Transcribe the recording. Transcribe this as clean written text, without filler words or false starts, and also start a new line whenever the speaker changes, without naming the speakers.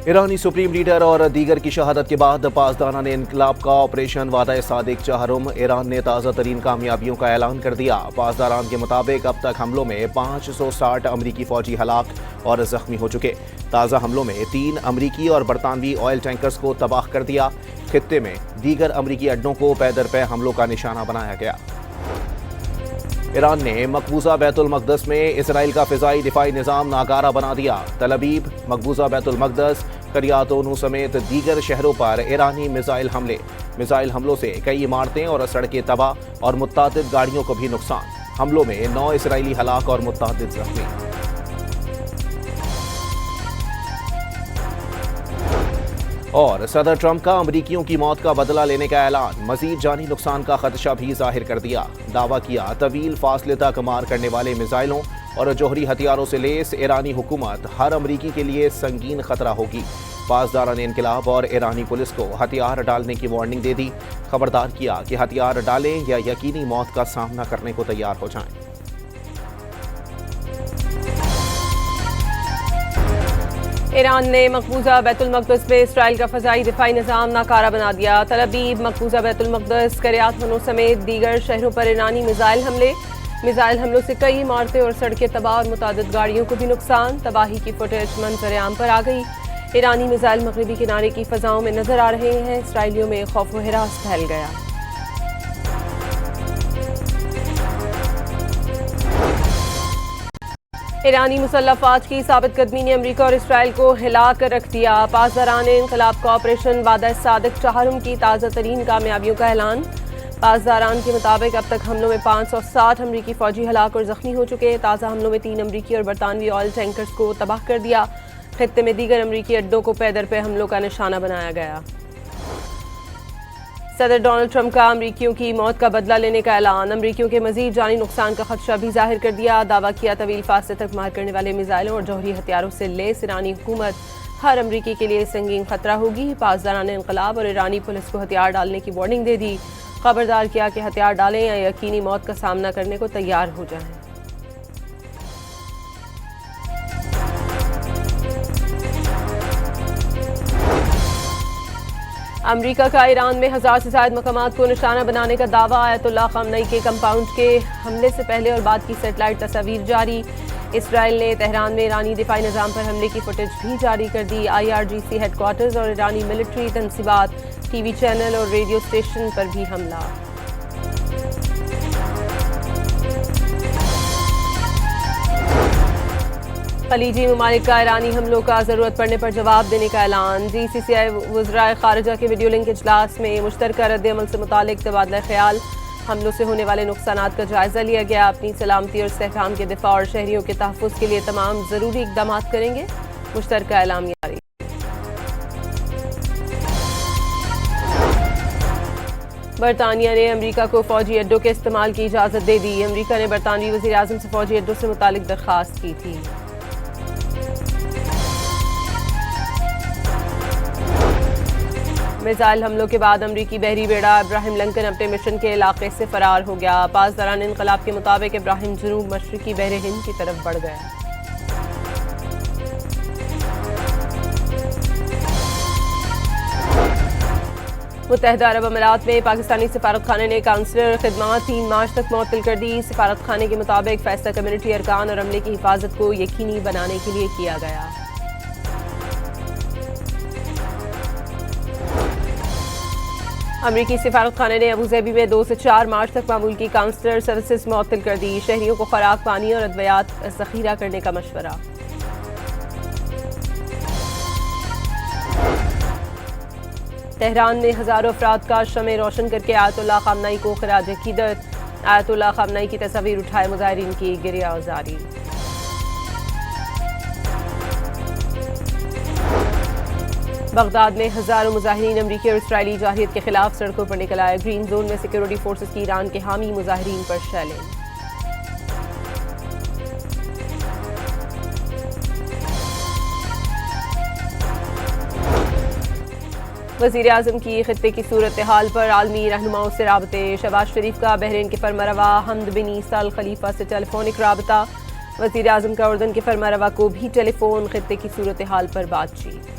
ایرانی supreme leader اور دیگر کی شہادت کے بعد پاسداران انقلاب کا آپریشن وعدہ صادق چہارم، ایران نے تازہ ترین کامیابیوں کا اعلان کر دیا۔ پاسداران کے مطابق اب تک حملوں میں 560 امریکی فوجی ہلاک اور زخمی ہو چکے۔ تازہ حملوں میں 3 امریکی اور برطانوی آئل ٹینکرز کو تباہ کر دیا۔ خطے میں دیگر امریکی اڈوں کو پے در پے حملوں کا نشانہ بنایا گیا۔ ایران نے مقبوضہ بیت المقدس میں اسرائیل کا فضائی دفاعی نظام ناکارہ بنا دیا۔ تل ابیب، مقبوضہ بیت المقدس، قریاتونو سمیت دیگر شہروں پر ایرانی میزائل حملے۔ میزائل حملوں سے کئی عمارتیں اور سڑکیں تباہ اور متعدد گاڑیوں کو بھی نقصان۔ حملوں میں 9 اسرائیلی ہلاک اور متعدد زخمی۔ اور صدر ٹرمپ کا امریکیوں کی موت کا بدلہ لینے کا اعلان، مزید جانی نقصان کا خدشہ بھی ظاہر کر دیا۔ دعویٰ کیا طویل فاصلے تک مار کرنے والے میزائلوں اور جوہری ہتھیاروں سے لیس ایرانی حکومت ہر امریکی کے لیے سنگین خطرہ ہوگی۔ پاسداران انقلاب اور ایرانی پولیس کو ہتھیار ڈالنے کی وارننگ دے دی۔ خبردار کیا کہ ہتھیار ڈالیں یا یقینی موت کا سامنا کرنے کو تیار ہو جائیں۔
ایران نے مقبوضہ بیت المقدس میں اسرائیل کا فضائی دفاعی نظام ناکارہ بنا دیا۔ تل ابیب، مقبوضہ بیت المقدس، قریاتونو سمیت دیگر شہروں پر ایرانی میزائل حملے۔ میزائل حملوں سے کئی عمارتیں اور سڑکیں تباہ اور متعدد گاڑیوں کو بھی نقصان۔ تباہی کی فوٹیج منظر عام پر آ گئی۔ ایرانی میزائل مغربی کنارے کی فضاؤں میں نظر آ رہے ہیں۔ اسرائیلیوں میں خوف و ہراس پھیل گیا۔ ایرانی مسلح افواج کی ثابت قدمی نے امریکہ اور اسرائیل کو ہلا کر رکھ دیا۔ پاسداران انقلاب کا آپریشن وعدہ صادق چہارم کی تازہ ترین کامیابیوں کا اعلان۔ پاسداران کے مطابق اب تک حملوں میں 560 امریکی فوجی ہلاک اور زخمی ہو چکے۔ تازہ حملوں میں 3 امریکی اور برطانوی آئل ٹینکرز کو تباہ کر دیا۔ خطے میں دیگر امریکی اڈوں کو پے در پے حملوں کا نشانہ بنایا گیا۔ صدر ڈونلڈ ٹرمپ کا امریکیوں کی موت کا بدلہ لینے کا اعلان، امریکیوں کے مزید جانی نقصان کا خدشہ بھی ظاہر کر دیا۔ دعویٰ کیا طویل فاصلے تک مار کرنے والے میزائلوں اور جوہری ہتھیاروں سے لیس ایرانی حکومت ہر امریکی کے لیے سنگین خطرہ ہوگی۔ پاسداران انقلاب اور ایرانی پولیس کو ہتھیار ڈالنے کی وارننگ دے دی۔ خبردار کیا کہ ہتھیار ڈالیں یا یقینی موت کا سامنا کرنے کو تیار ہو جائیں۔ امریکہ کا ایران میں 1000 سے زائد مقامات کو نشانہ بنانے کا دعویٰ، آیت اللہ خامنئی کے کمپاؤنڈ کے حملے سے پہلے اور بعد کی سیٹلائٹ تصاویر جاری۔ اسرائیل نے تہران میں ایرانی دفاعی نظام پر حملے کی فوٹیج بھی جاری کر دی۔ IRGC ہیڈ کوارٹرز اور ایرانی ملٹری تنصیبات، ٹی وی چینل اور ریڈیو اسٹیشن پر بھی حملہ۔ خلیجی ممالک کا ایرانی حملوں کا ضرورت پڑنے پر جواب دینے کا اعلان۔ GCCI وزرائے خارجہ کے ویڈیو لنک اجلاس میں مشترکہ رد عمل سے متعلق تبادلہ خیال۔ حملوں سے ہونے والے نقصانات کا جائزہ لیا گیا۔ اپنی سلامتی اور استحکام کے دفاع اور شہریوں کے تحفظ کے لیے تمام ضروری اقدامات کریں گے، مشترکہ اعلامیہ جاری۔ برطانیہ نے امریکہ کو فوجی اڈوں کے استعمال کی اجازت دے دی۔ امریکہ نے برطانوی وزیر اعظم سے فوجی اڈوں سے متعلق درخواست کی تھی۔ میزائل حملوں کے بعد امریکی بحری بیڑا ابراہیم لنکن اپنے مشن کے علاقے سے فرار ہو گیا۔ پاسداران انقلاب کے مطابق ابراہیم جنوب مشرقی بحر ہند کی طرف بڑھ گیا۔ متحدہ عرب امارات میں پاکستانی سفارت خانے نے کونسلر خدمات 3 مارچ تک معطل کر دی۔ سفارت خانے کے مطابق فیصلہ کمیونٹی ارکان اور عملے کی حفاظت کو یقینی بنانے کے لیے کیا گیا۔ امریکی سفارت خانے نے ابوظہبی میں 2 سے 4 مارچ تک معمول کی کونسلر سروسز معطل کر دی۔ شہریوں کو خوراک، پانی اور ادویات ذخیرہ کرنے کا مشورہ۔ تہران میں ہزاروں افراد کا شمع روشن کر کے آیت اللہ خامنئی کو خراج عقیدت۔ آیت اللہ خامنئی کی تصاویر اٹھائے مظاہرین کی گریہ آزاری۔ بغداد میں ہزاروں مظاہرین امریکی اور اسرائیلی جارحیت کے خلاف سڑکوں پر نکل آئے۔ گرین زون میں سیکورٹی فورسز کی ایران کے حامی مظاہرین پر شیلنگ۔ وزیر اعظم کی خطے کی صورتحال پر عالمی رہنماؤں سے رابطے۔ شہباز شریف کا بحرین کے فرمانروا حمد بن عیسی ال خلیفہ سے ٹیلی فونک رابطہ۔ وزیر اعظم کا اردن کے فرمانروا کو بھی ٹیلی فون، خطے کی صورتحال پر بات چیت۔